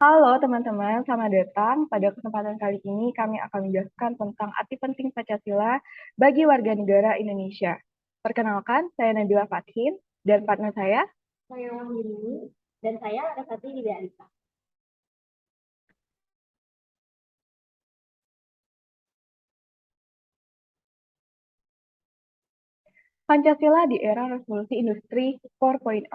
Halo teman-teman, selamat datang. Pada kesempatan kali ini kami akan menjelaskan tentang arti penting Pancasila bagi warga negara Indonesia. Perkenalkan, saya Nabila Fathin dan partner Saya Wahyuni, dan saya Rasati Widya Arifah. Pancasila di era Revolusi Industri 4.0.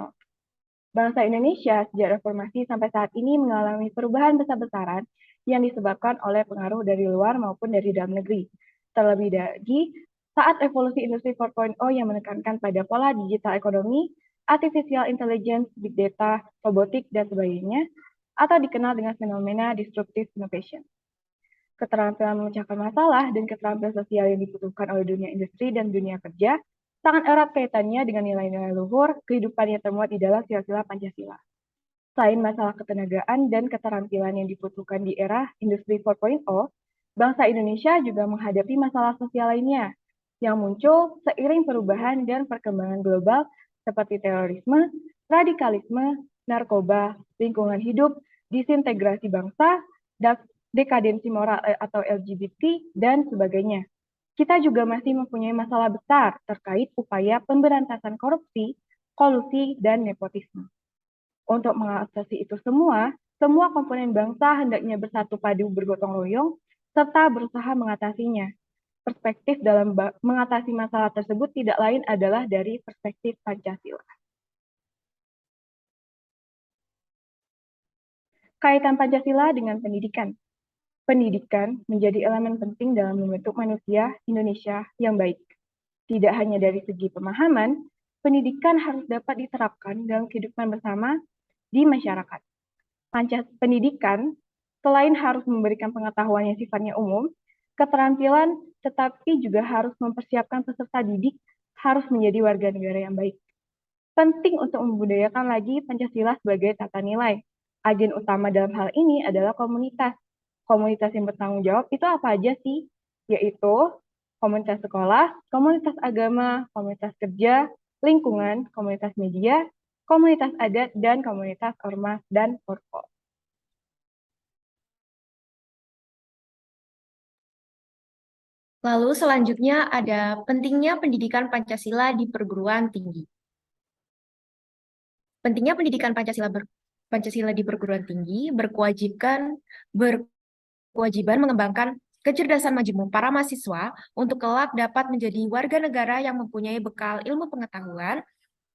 Bangsa Indonesia sejak reformasi sampai saat ini mengalami perubahan besar-besaran yang disebabkan oleh pengaruh dari luar maupun dari dalam negeri. Terlebih lagi, saat revolusi industri 4.0 yang menekankan pada pola digital ekonomi, artificial intelligence, big data, robotik, dan sebagainya, atau dikenal dengan fenomena disruptive innovation. Keterampilan memecahkan masalah dan keterampilan sosial yang dibutuhkan oleh dunia industri dan dunia kerja sangat erat kaitannya dengan nilai-nilai luhur kehidupan yang termuat di dalam sila-sila Pancasila. Selain masalah ketenagaan dan keterampilan yang dibutuhkan di era industri 4.0, bangsa Indonesia juga menghadapi masalah sosial lainnya yang muncul seiring perubahan dan perkembangan global seperti terorisme, radikalisme, narkoba, lingkungan hidup, disintegrasi bangsa, dekadensi moral atau LGBT, dan sebagainya. Kita juga masih mempunyai masalah besar terkait upaya pemberantasan korupsi, kolusi, dan nepotisme. Untuk mengatasi itu semua komponen bangsa hendaknya bersatu padu bergotong royong serta berusaha mengatasinya. Perspektif dalam mengatasi masalah tersebut tidak lain adalah dari perspektif Pancasila. Kaitan Pancasila dengan pendidikan. Pendidikan menjadi elemen penting dalam membentuk manusia Indonesia yang baik. Tidak hanya dari segi pemahaman, pendidikan harus dapat diterapkan dalam kehidupan bersama di masyarakat. Pendidikan selain harus memberikan pengetahuan yang sifatnya umum, keterampilan tetapi juga harus mempersiapkan peserta didik harus menjadi warga negara yang baik. Penting untuk membudayakan lagi Pancasila sebagai tata nilai. Agen utama dalam hal ini adalah komunitas. Komunitas yang bertanggung jawab itu apa aja sih? Yaitu komunitas sekolah, komunitas agama, komunitas kerja, lingkungan, komunitas media, komunitas adat, dan komunitas ormas dan orko. Lalu selanjutnya ada pentingnya pendidikan Pancasila di perguruan tinggi. Pentingnya pendidikan Pancasila di perguruan tinggi berkewajiban mengembangkan kecerdasan majemuk para mahasiswa untuk kelak dapat menjadi warga negara yang mempunyai bekal ilmu pengetahuan,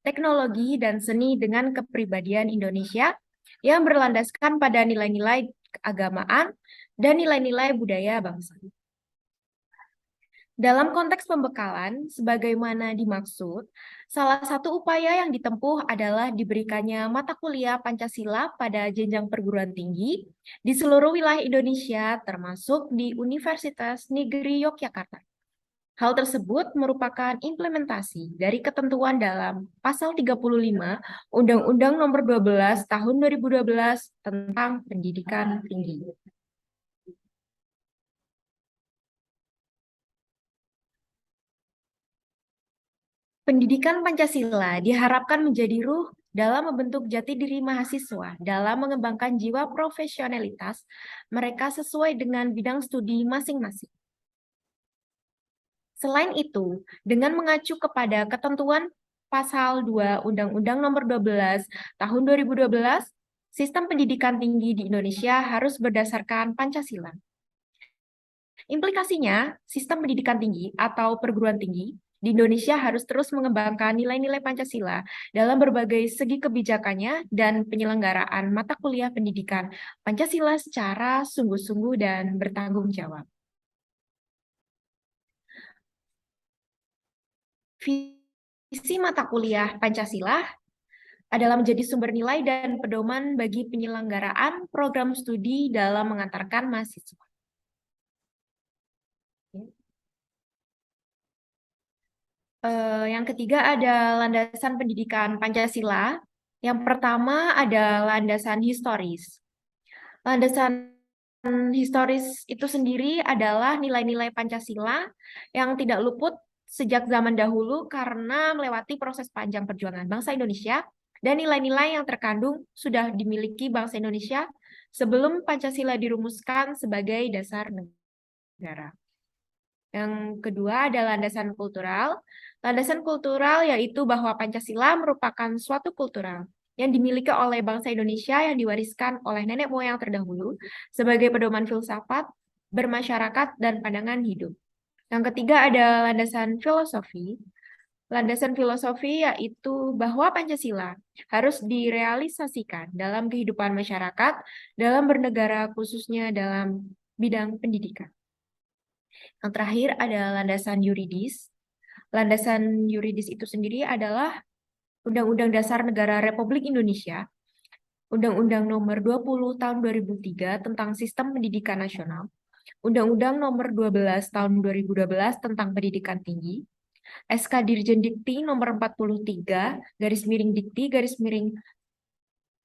teknologi, dan seni dengan kepribadian Indonesia yang berlandaskan pada nilai-nilai keagamaan dan nilai-nilai budaya bangsa. Dalam konteks pembekalan, sebagaimana dimaksud, salah satu upaya yang ditempuh adalah diberikannya mata kuliah Pancasila pada jenjang perguruan tinggi di seluruh wilayah Indonesia, termasuk di Universitas Negeri Yogyakarta. Hal tersebut merupakan implementasi dari ketentuan dalam Pasal 35 Undang-Undang Nomor 12 Tahun 2012 tentang Pendidikan Tinggi. Pendidikan Pancasila diharapkan menjadi ruh dalam membentuk jati diri mahasiswa dalam mengembangkan jiwa profesionalitas mereka sesuai dengan bidang studi masing-masing. Selain itu, dengan mengacu kepada ketentuan Pasal 2 Undang-Undang Nomor 12 Tahun 2012, sistem pendidikan tinggi di Indonesia harus berdasarkan Pancasila. Implikasinya, sistem pendidikan tinggi atau perguruan tinggi di Indonesia harus terus mengembangkan nilai-nilai Pancasila dalam berbagai segi kebijakannya dan penyelenggaraan mata kuliah pendidikan Pancasila secara sungguh-sungguh dan bertanggung jawab. Visi mata kuliah Pancasila adalah menjadi sumber nilai dan pedoman bagi penyelenggaraan program studi dalam mengantarkan mahasiswa. Yang ketiga ada landasan pendidikan Pancasila. Yang pertama ada landasan historis. Landasan historis itu sendiri adalah nilai-nilai Pancasila yang tidak luput sejak zaman dahulu karena melewati proses panjang perjuangan bangsa Indonesia dan nilai-nilai yang terkandung sudah dimiliki bangsa Indonesia sebelum Pancasila dirumuskan sebagai dasar negara. Yang kedua adalah landasan kultural. Landasan kultural yaitu bahwa Pancasila merupakan suatu kultural yang dimiliki oleh bangsa Indonesia yang diwariskan oleh nenek moyang terdahulu sebagai pedoman filsafat, bermasyarakat, dan pandangan hidup. Yang ketiga ada landasan filosofi. Landasan filosofi yaitu bahwa Pancasila harus direalisasikan dalam kehidupan masyarakat, dalam bernegara, khususnya dalam bidang pendidikan. Yang terakhir ada landasan yuridis. Landasan yuridis itu sendiri adalah Undang-Undang Dasar Negara Republik Indonesia, Undang-Undang Nomor 20 Tahun 2003 tentang Sistem Pendidikan Nasional, Undang-Undang Nomor 12 Tahun 2012 tentang Pendidikan Tinggi, SK Dirjen Dikti Nomor 43 garis miring Dikti garis miring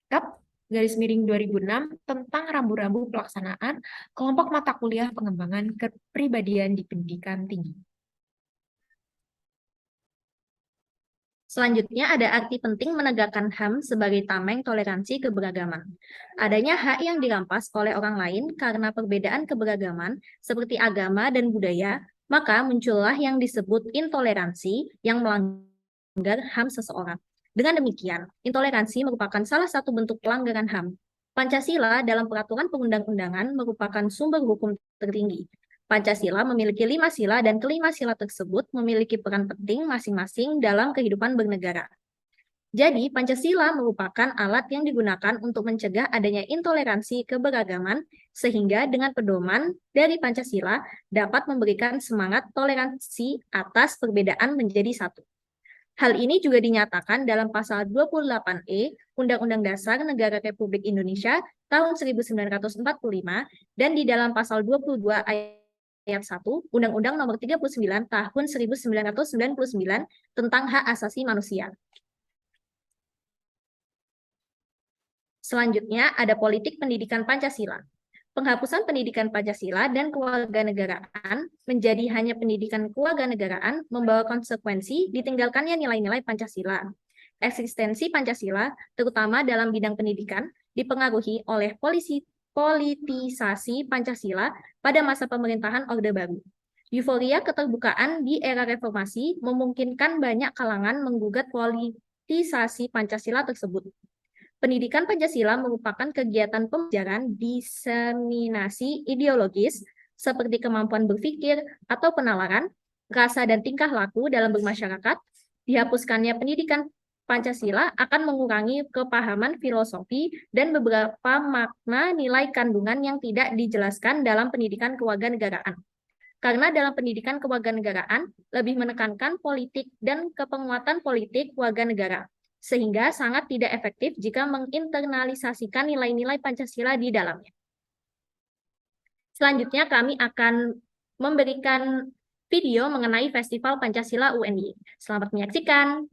Kap garis miring 2006 tentang rambu-rambu pelaksanaan kelompok mata kuliah pengembangan kepribadian di pendidikan tinggi. Selanjutnya ada arti penting menegakkan HAM sebagai tameng toleransi keberagaman. Adanya hak yang dirampas oleh orang lain karena perbedaan keberagaman seperti agama dan budaya, maka muncullah yang disebut intoleransi yang melanggar HAM seseorang. Dengan demikian, intoleransi merupakan salah satu bentuk pelanggaran HAM. Pancasila dalam peraturan perundang-undangan merupakan sumber hukum tertinggi. Pancasila memiliki 5 sila dan kelima sila tersebut memiliki peran penting masing-masing dalam kehidupan bernegara. Jadi, Pancasila merupakan alat yang digunakan untuk mencegah adanya intoleransi keberagaman, sehingga dengan pedoman dari Pancasila dapat memberikan semangat toleransi atas perbedaan menjadi satu. Hal ini juga dinyatakan dalam pasal 28E Undang-Undang Dasar Negara Republik Indonesia tahun 1945 dan di dalam pasal 22 ayat 1 Undang-Undang Nomor 39 Tahun 1999 tentang Hak Asasi Manusia. Selanjutnya ada politik pendidikan Pancasila. Penghapusan pendidikan Pancasila dan kewarganegaraan menjadi hanya pendidikan kewarganegaraan membawa konsekuensi ditinggalkannya nilai-nilai Pancasila. Eksistensi Pancasila, terutama dalam bidang pendidikan, dipengaruhi oleh politisasi Pancasila pada masa pemerintahan Orde Baru. Euforia keterbukaan di era reformasi memungkinkan banyak kalangan menggugat politisasi Pancasila tersebut. Pendidikan Pancasila merupakan kegiatan pembelajaran diseminasi ideologis seperti kemampuan berpikir atau penalaran, rasa dan tingkah laku dalam bermasyarakat. Dihapuskannya pendidikan Pancasila akan mengurangi kepahaman filosofi dan beberapa makna nilai kandungan yang tidak dijelaskan dalam pendidikan kewarganegaraan. Karena dalam pendidikan kewarganegaraan lebih menekankan politik dan kepenguatan politik warga negara, sehingga sangat tidak efektif jika menginternalisasikan nilai-nilai Pancasila di dalamnya. Selanjutnya kami akan memberikan video mengenai Festival Pancasila UNY. Selamat menyaksikan.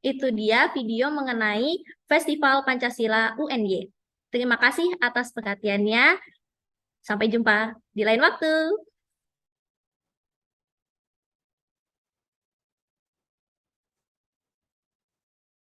Itu dia video mengenai Festival Pancasila UNY. Terima kasih atas perhatiannya. Sampai jumpa di lain waktu.